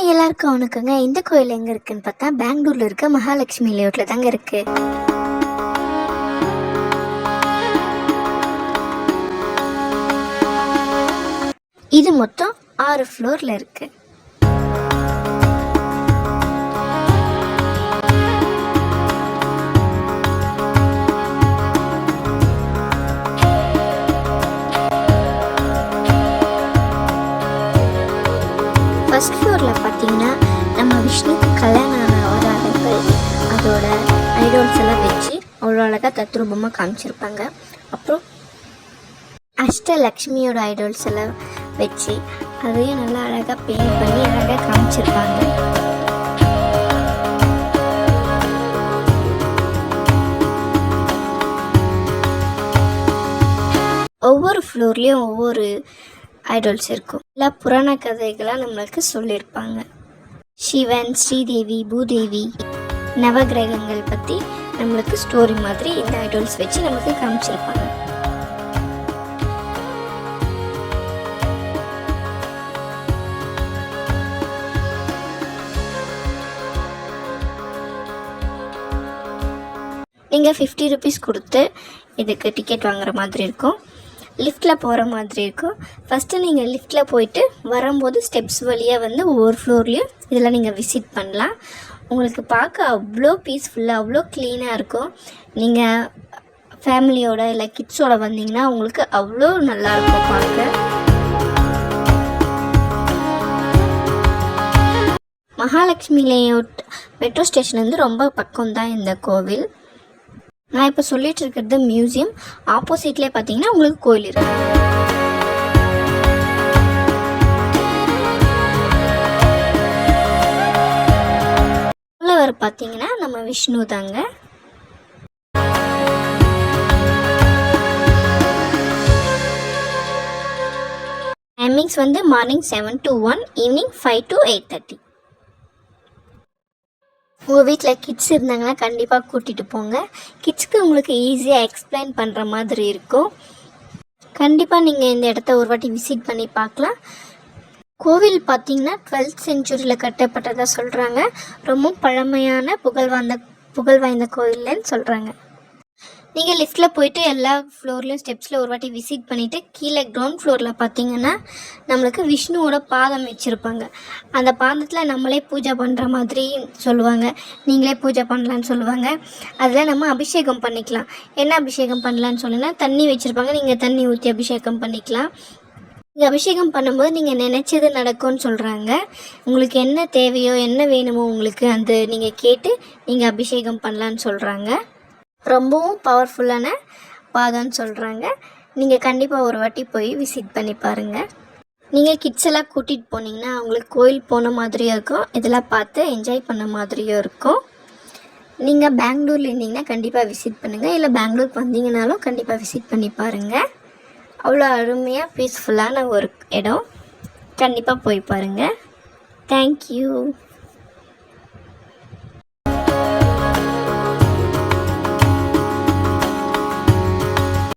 Hi எல்லாருக்கும் வணக்கங்க. இந்த கோயில் எங்கே இருக்குன்னு பார்த்தா பெங்களூரில் இருக்க மகாலட்சுமி லேஅவுட்டில் தாங்க இருக்குது. இது மொத்தம் 6 ஃப்ளோரில் இருக்குது. ஃபர்ஸ்ட் ஃப்ளோரில் பார்த்தீங்கன்னா நம்ம விஷ்ணுக்கு கல்யாணம் ஆன ஒரு அறைகள், அதோட ஐடோல்ஸ் எல்லாம் வச்சு அவ்வளோ அழகாக தத்ரூபமாக காமிச்சிருப்பாங்க. அப்புறம் அஷ்டலக்ஷ்மியோட ஐடோல்ஸ் எல்லாம் வச்சு அதையும் நல்லா அழகாக பெயிண்ட் பண்ணி அழகாக காமிச்சிருப்பாங்க. ஒவ்வொரு ஃப்ளோர்லேயும் ஒவ்வொரு ஐடோல்ஸ் இருக்கும். எல்லா புராண கதைகளாக நம்மளுக்கு சொல்லியிருப்பாங்க. சிவன், ஸ்ரீதேவி, பூதேவி, நவகிரகங்கள் பற்றி நம்மளுக்கு ஸ்டோரி மாதிரி இந்த ஐடோல்ஸ் வச்சு நமக்கு காமிச்சிருப்பாங்க. நீங்கள் 50 rupees கொடுத்து இதுக்கு டிக்கெட் வாங்குற மாதிரி இருக்கும். லிஃப்ட்டில் போகிற மாதிரி இருக்கும். ஃபஸ்ட்டு நீங்கள் லிஃப்ட்டில் போயிட்டு வரும்போது ஸ்டெப்ஸ் வழியாக வந்து ஒவ்வொரு ஃப்ளோர்லேயும் இதெல்லாம் நீங்கள் விசிட் பண்ணலாம். உங்களுக்கு பார்க்க அவ்வளோ பீஸ்ஃபுல்லாக அவ்வளோ க்ளீனாக இருக்கும். நீங்கள் ஃபேமிலியோட இல்லை கிட்ஸோட வந்தீங்கன்னா உங்களுக்கு அவ்வளோ நல்லாயிருக்கும் பார்க்க. மகாலட்சுமி லேஅவுட் மெட்ரோ ஸ்டேஷன் வந்து ரொம்ப பக்கம்தான் இந்த கோவில். நான் இப்போ சொல்லிட்டு இருக்கிறது மியூசியம். ஆப்போசிட்லேயே பார்த்தீங்கன்னா உங்களுக்கு கோயில் இருக்கு. பார்த்தீங்கன்னா நம்ம விஷ்ணு தாங்க. டைமிங்ஸ் வந்து மார்னிங் 7 to 1, ஈவினிங் 5 to 8:30. உங்கள் வீட்டில் கிட்ஸ் இருந்தாங்கன்னா கண்டிப்பாக கூட்டிகிட்டு போங்க. கிட்ஸ்க்கு உங்களுக்கு ஈஸியாக எக்ஸ்பிளைன் பண்ணுற மாதிரி இருக்கும். கண்டிப்பாக நீங்கள் இந்த இடத்த ஒரு வாட்டி விசிட் பண்ணி பார்க்கலாம். கோவில் பார்த்திங்கன்னா 12th century கட்டப்பட்டதாக சொல்கிறாங்க. ரொம்ப பழமையான புகழ் வாய்ந்த கோவில்னு சொல்கிறாங்க. நீங்கள் லிஃப்ட்டில் போயிட்டு எல்லா ஃப்ளோர்லேயும் ஸ்டெப்ஸில் ஒரு வாட்டி விசிட் பண்ணிவிட்டு கீழே கிரவுண்ட் ஃப்ளோரில் பார்த்தீங்கன்னா நம்மளுக்கு விஷ்ணுவோட பாதம் வச்சுருப்பாங்க. அந்த பாதத்தில் நம்மளே பூஜை பண்ணுற மாதிரி சொல்லுவாங்க. நீங்களே பூஜை பண்ணலான்னு சொல்லுவாங்க. அதில் நம்ம அபிஷேகம் பண்ணிக்கலாம். என்ன அபிஷேகம் பண்ணலான்னு சொன்னால் தண்ணி வச்சுருப்பாங்க. நீங்கள் தண்ணி ஊற்றி அபிஷேகம் பண்ணிக்கலாம். நீங்கள் அபிஷேகம் பண்ணும்போது நீங்கள் நினச்சது நடக்கும்னு சொல்கிறாங்க. உங்களுக்கு என்ன தேவையோ என்ன வேணுமோ உங்களுக்கு அந்த நீங்கள் கேட்டு நீங்கள் அபிஷேகம் பண்ணலான்னு சொல்கிறாங்க. ரொம்பவும் பவர்ஃபுல்லான பாதம்னு சொல்கிறாங்க. நீங்கள் கண்டிப்பாக ஒரு வாட்டி போய் விசிட் பண்ணி பாருங்கள். நீங்கள் கிட்ஸ் எல்லாம் கூட்டிகிட்டு போனீங்கன்னா அவங்களுக்கு கோயில் போன மாதிரியும் இருக்கும், இதெல்லாம் பார்த்து என்ஜாய் பண்ண மாதிரியும் இருக்கும். நீங்கள் பெங்களூரில் இருந்தீங்கன்னா கண்டிப்பாக விசிட் பண்ணுங்கள். இல்லை பெங்களூருக்கு வந்தீங்கனாலும் கண்டிப்பாக விசிட் பண்ணி பாருங்கள். அவ்வளோ அருமையாக பீஸ்ஃபுல்லான ஒரு இடம். கண்டிப்பாக போய் பாருங்கள். தேங்க்யூ.